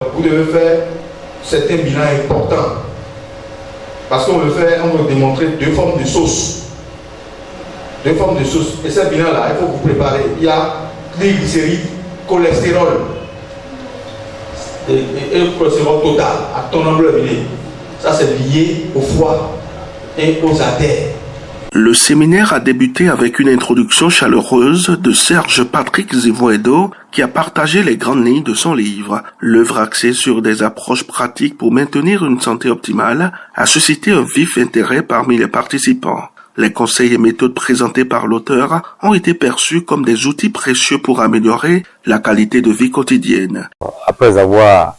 Vous devez faire certains bilans importants. Parce qu'on veut démontrer deux formes de sauce. Deux formes de sauce. Et ces bilans-là, il faut vous préparer. Il y a triglycérides, cholestérol et le cholestérol total à ton nombre de bilans. Ça, c'est lié au foie et aux artères. Le séminaire a débuté avec une introduction chaleureuse de Serge Patrick Zivoedo qui a partagé les grandes lignes de son livre. L'œuvre axée sur des approches pratiques pour maintenir une santé optimale a suscité un vif intérêt parmi les participants. Les conseils et méthodes présentés par l'auteur ont été perçus comme des outils précieux pour améliorer la qualité de vie quotidienne. Après avoir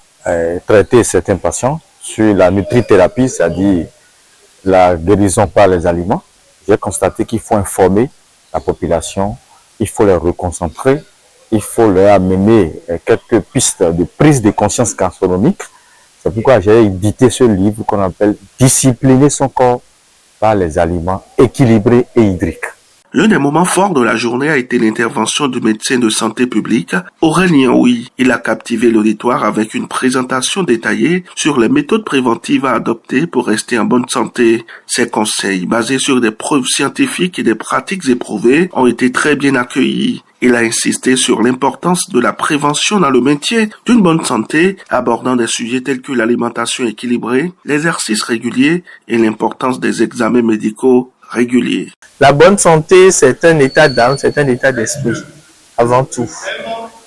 traité certains patients sur la nutrithérapie, c'est-à-dire la guérison par les aliments, j'ai constaté qu'il faut informer la population, il faut les reconcentrer, il faut leur amener quelques pistes de prise de conscience gastronomique. C'est pourquoi j'ai édité ce livre qu'on appelle « Discipliner son corps par les aliments équilibrés et hydriques ». L'un des moments forts de la journée a été l'intervention du médecin de santé publique, Aurélien Ouy. Il a captivé l'auditoire avec une présentation détaillée sur les méthodes préventives à adopter pour rester en bonne santé. Ses conseils, basés sur des preuves scientifiques et des pratiques éprouvées, ont été très bien accueillis. Il a insisté sur l'importance de la prévention dans le maintien d'une bonne santé, abordant des sujets tels que l'alimentation équilibrée, l'exercice régulier et l'importance des examens médicaux régulier. La bonne santé, c'est un état d'âme, c'est un état d'esprit, avant tout.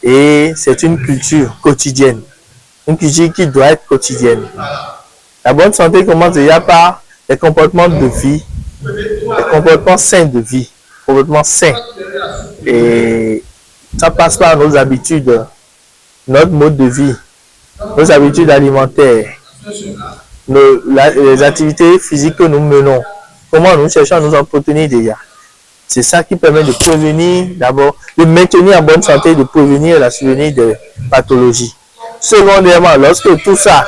Et c'est une culture quotidienne. Une culture qui doit être quotidienne. La bonne santé commence déjà par les comportements de vie, les comportements sains de vie, comportements sains. Et ça passe par nos habitudes, notre mode de vie, nos habitudes alimentaires, les activités physiques que nous menons. Comment nous cherchons à nous entretenir déjà. C'est ça qui permet de prévenir, d'abord, de maintenir en bonne santé, de prévenir la survenue des pathologies. Secondairement, lorsque tout ça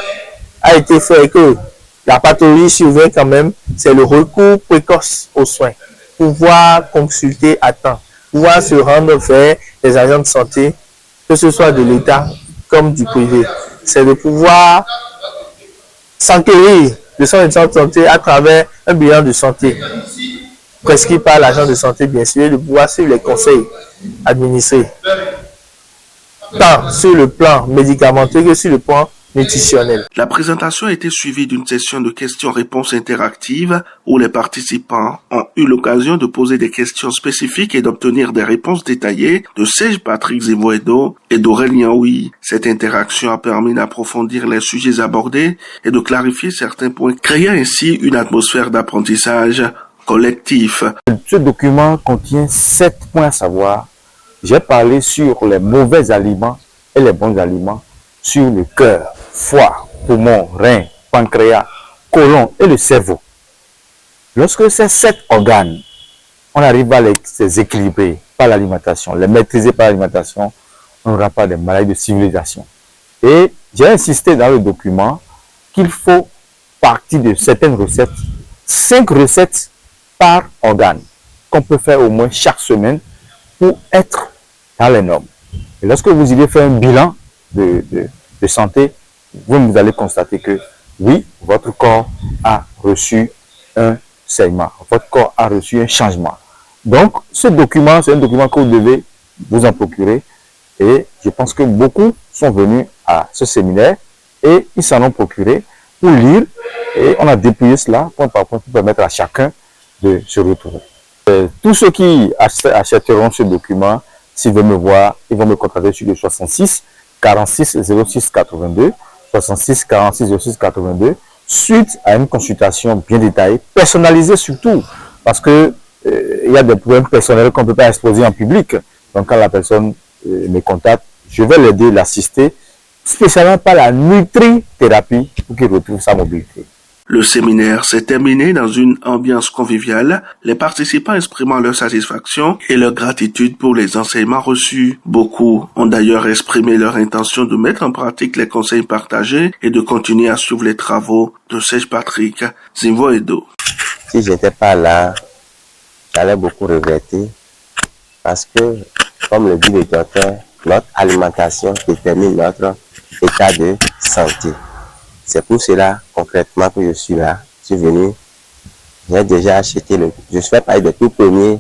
a été fait et que la pathologie survient quand même, c'est le recours précoce aux soins. Pouvoir consulter à temps, pouvoir se rendre vers les agents de santé, que ce soit de l'État comme du privé. C'est de pouvoir s'enquérir de son état de santé à travers un bilan de santé prescrit par l'agent de santé, bien sûr, de pouvoir suivre les conseils administrés, tant sur le plan médicamenteux que sur le plan nutritionnel. La présentation a été suivie d'une session de questions-réponses interactives où les participants ont eu l'occasion de poser des questions spécifiques et d'obtenir des réponses détaillées de Serge Patrick Zivoedo et d'Aurélien Ouy. Cette interaction a permis d'approfondir les sujets abordés et de clarifier certains points, créant ainsi une atmosphère d'apprentissage collectif. Ce document contient 7 points à savoir. J'ai parlé sur les mauvais aliments et les bons aliments, sur le cœur, foie, poumon, rein, pancréas, côlon et le cerveau. Lorsque ces 7 organes, on arrive à les équilibrer par l'alimentation, les maîtriser par l'alimentation, on n'aura pas de maladies de civilisation. Et j'ai insisté dans le document qu'il faut partir de certaines recettes, 5 recettes par organe, qu'on peut faire au moins chaque semaine pour être dans les normes. Et lorsque vous allez faire un bilan de santé, vous allez constater que oui, votre corps a reçu un saignement, votre corps a reçu un changement. Donc, ce document, c'est un document que vous devez vous en procurer et je pense que beaucoup sont venus à ce séminaire et ils s'en ont procuré pour lire et on a dépouillé cela point par point pour permettre à chacun de se retrouver. Tous ceux qui achèteront ce document, s'ils veulent me voir, ils vont me contacter sur le 66 46 06 82, 66 46 06 82, suite à une consultation bien détaillée, personnalisée surtout, parce que il y a des problèmes personnels qu'on ne peut pas exposer en public. Donc quand la personne me contacte, je vais l'aider, l'assister, spécialement par la nutrithérapie pour qu'il retrouve sa mobilité. Le séminaire s'est terminé dans une ambiance conviviale, les participants exprimant leur satisfaction et leur gratitude pour les enseignements reçus. Beaucoup ont d'ailleurs exprimé leur intention de mettre en pratique les conseils partagés et de continuer à suivre les travaux de Serge Patrick Zivoedo. Si j'étais pas là, j'allais beaucoup regretter parce que, comme le dit le docteur, notre alimentation détermine notre état de santé. C'est pour cela, concrètement, que je suis là. Je suis venu. J'ai déjà acheté je fais partie des tout premiers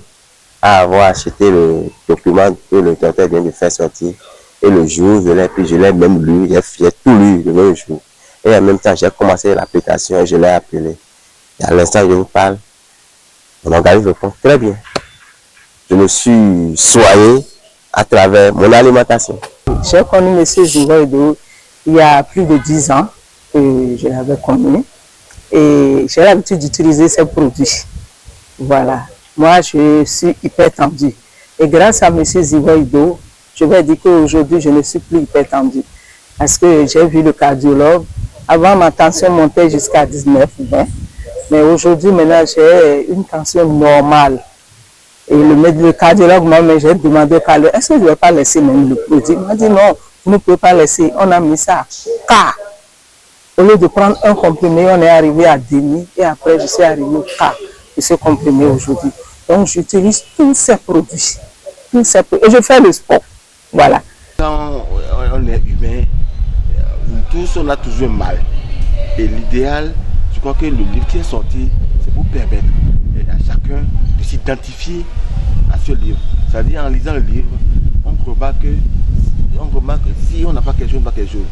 à avoir acheté le document que le docteur vient de faire sortir. Et le jour, je l'ai même lu, j'ai tout lu le même jour. Et en même temps, j'ai commencé l'application et je l'ai appelé. Et à l'instant où je vous parle, mon organisme répond très bien. Je me suis soigné à travers mon alimentation. J'ai connu M. Zivoido il y a plus de 10 ans que je l'avais connu. Et j'ai l'habitude d'utiliser ces produits. Voilà. Moi, je suis hypertendue. Et grâce à M. Zivoido, je vais dire qu'aujourd'hui, je ne suis plus hypertendue. Parce que j'ai vu le cardiologue. Avant, ma tension montait jusqu'à 19, 20. Mais aujourd'hui, maintenant, j'ai une tension normale. Et le cardiologue j'ai demandé au cardiologue, est-ce que je ne vais pas laisser même le produit? Il m'a dit non, vous ne pouvez pas laisser. On a mis ça K. Au lieu de prendre un comprimé, on est arrivé à demi. Et après, je suis arrivé au K de ce comprimé aujourd'hui. Donc, j'utilise tous ces produits. Et je fais le sport. Voilà. Quand on est humain, tous on a toujours mal. Et l'idéal, je crois que le livre qui est sorti, c'est pour permettre à chacun de s'identifier à ce livre. C'est-à-dire en lisant le livre, on remarque que si on n'a pas quelque chose, on n'a pas quelque chose.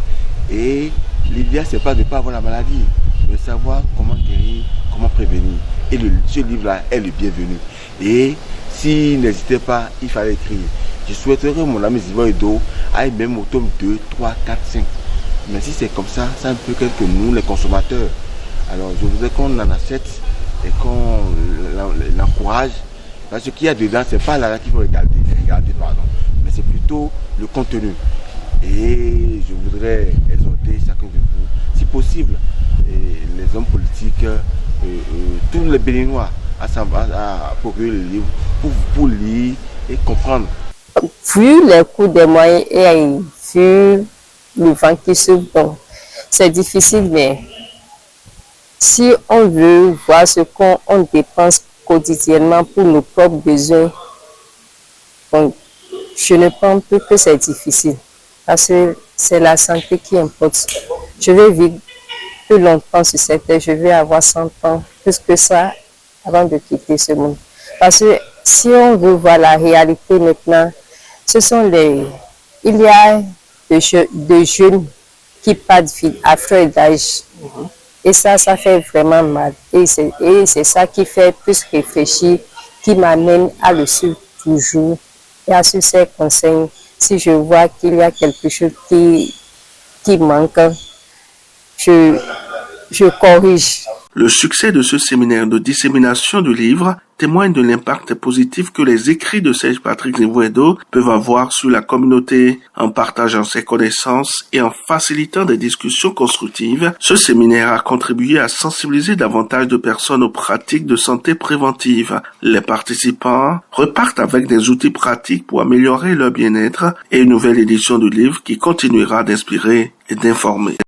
Et l'idéal, c'est pas de ne pas avoir la maladie, mais de savoir comment guérir, comment prévenir. Et ce livre-là est le bienvenu. Et s'il n'hésitait pas, il fallait écrire. Je souhaiterais que mon ami Zivoido aille même au tome 2, 3, 4, 5. Mais si c'est comme ça ne peut qu'être que nous, les consommateurs. Alors je voudrais qu'on en achète et qu'on l'encourage. Parce que ce qu'il y a dedans, ce n'est pas là qu'il faut regarder, mais c'est plutôt le contenu. Et je voudrais exhorter chacun de vous, si possible, les hommes politiques, tous les Béninois, à procurer le livre pour lire et comprendre. Vu les coûts des moyens et vu le vent qui se bon, c'est difficile, mais si on veut voir ce qu'on dépense quotidiennement pour nos propres besoins, donc, je ne pense plus que c'est difficile. Parce que c'est la santé qui importe. Je vais vivre plus longtemps sur cette terre, je vais avoir 100 ans, plus que ça, avant de quitter ce monde. Parce que si on veut voir la réalité maintenant, il y a des jeunes qui partent à feu d'âge. Et ça fait vraiment mal. Et c'est ça qui fait plus réfléchir, qui m'amène à le suivre toujours. Et à suivre ces conseils, si je vois qu'il y a quelque chose qui manque, je corrige. Le succès de ce séminaire de dissémination du livre témoigne de l'impact positif que les écrits de Serge Patrick Zivoido peuvent avoir sur la communauté. En partageant ses connaissances et en facilitant des discussions constructives, ce séminaire a contribué à sensibiliser davantage de personnes aux pratiques de santé préventive. Les participants repartent avec des outils pratiques pour améliorer leur bien-être et une nouvelle édition du livre qui continuera d'inspirer et d'informer.